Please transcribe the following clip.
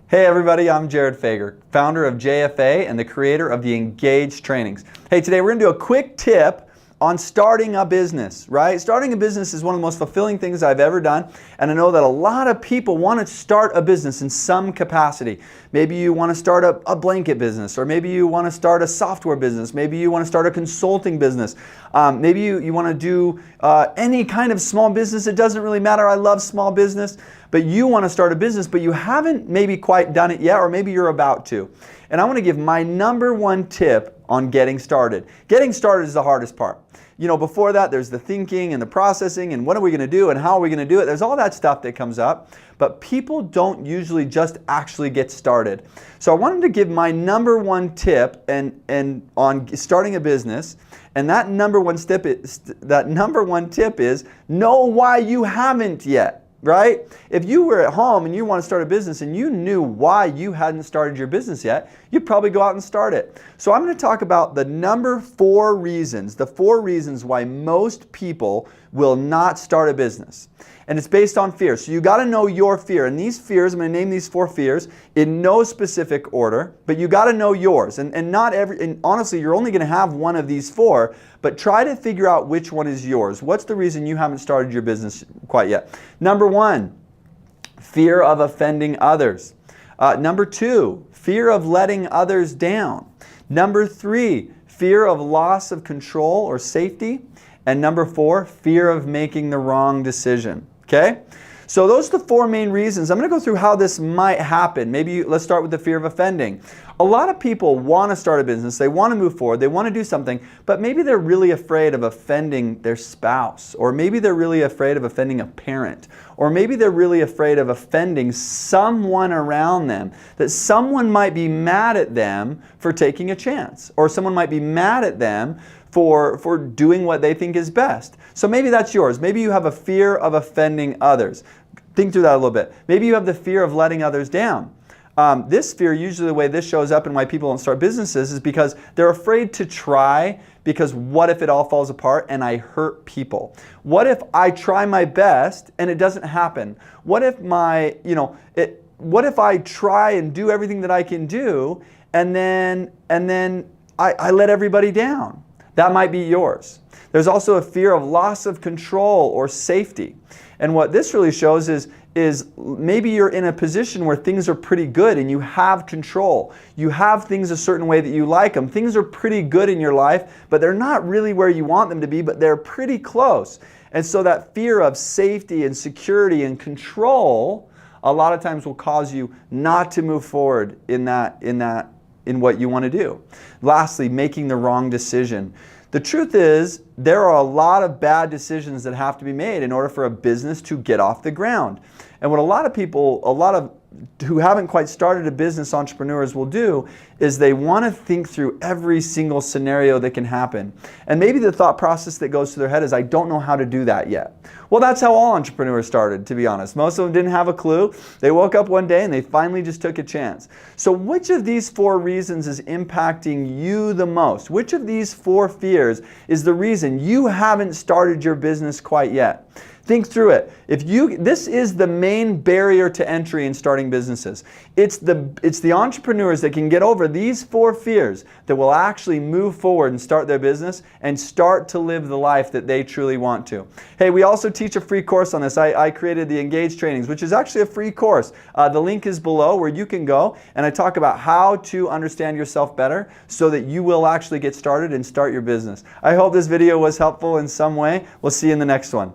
Hey everybody, I'm Jared Fager, founder of JFA and the creator of the Engage trainings. Hey, today we're going to do a quick tip on starting a business, right? Starting a business is one of the most fulfilling things I've ever done, and I know that a lot of people want to start a business in some capacity. Maybe you want to start a blanket business, or maybe you want to start a software business, maybe you want to start a consulting business, maybe you want to do any kind of small business. It doesn't really matter. I love small business, but you want to start a business, but you haven't maybe quite done it yet, or maybe you're about to. And I want to give my number one tip on getting started. Getting started is the hardest part. You know, before that, there's the thinking and the processing and what are we going to do and how are we going to do it. There's all that stuff that comes up, but people don't usually just actually get started. So I wanted to give my number one tip and on starting a business, and that number one tip is know why you haven't yet. Right? If you were at home and you want to start a business and you knew why you hadn't started your business yet, you'd probably go out and start it. So I'm going to talk about the number 4 reasons, the 4 reasons why most people will not start a business. And it's based on fear. So you got to know your fear. And these fears, I'm going to name these 4 fears in no specific order, but you got to know yours. And honestly, you're only going to have one of these 4, but try to figure out which one is yours. What's the reason you haven't started your business quite yet? Number 1, fear of offending others. Number 2, fear of letting others down. Number 3, fear of loss of control or safety. And number 4, fear of making the wrong decision. Okay? So those are the 4 main reasons. I'm going to go through how this might happen. Maybe let's start with the fear of offending. A lot of people want to start a business, they want to move forward, they want to do something, but maybe they're really afraid of offending their spouse, or maybe they're really afraid of offending a parent, or maybe they're really afraid of offending someone around them, that someone might be mad at them for taking a chance, or someone might be mad at them for doing what they think is best. So maybe that's yours. Maybe you have a fear of offending others. Think through that a little bit. Maybe you have the fear of letting others down. This fear, usually the way this shows up and why people don't start businesses is because they're afraid to try, because what if it all falls apart and I hurt people? What if I try my best and it doesn't happen? What if what if I try and do everything that I can do and then I let everybody down? That might be yours. There's also a fear of loss of control or safety. And what this really shows is maybe you're in a position where things are pretty good and you have control. You have things a certain way that you like them. Things are pretty good in your life, but they're not really where you want them to be, but they're pretty close. And so that fear of safety and security and control a lot of times will cause you not to move forward in what you want to do. Lastly, making the wrong decision. The truth is, there are a lot of bad decisions that have to be made in order for a business to get off the ground. And what a lot of who haven't quite started a business, entrepreneurs, will do is they want to think through every single scenario that can happen. And maybe the thought process that goes through their head is, I don't know how to do that yet. Well, that's how all entrepreneurs started, to be honest. Most of them didn't have a clue. They woke up one day and they finally just took a chance. So which of these 4 reasons is impacting you the most? Which of these 4 fears is the reason you haven't started your business quite yet? Think through it. This is the main barrier to entry in starting businesses. It's the entrepreneurs that can get over these 4 fears that will actually move forward and start their business and start to live the life that they truly want to. Hey, we also teach a free course on this. I created the Engage trainings, which is actually a free course. The link is below where you can go, and I talk about how to understand yourself better so that you will actually get started and start your business. I hope this video was helpful in some way. We'll see you in the next one.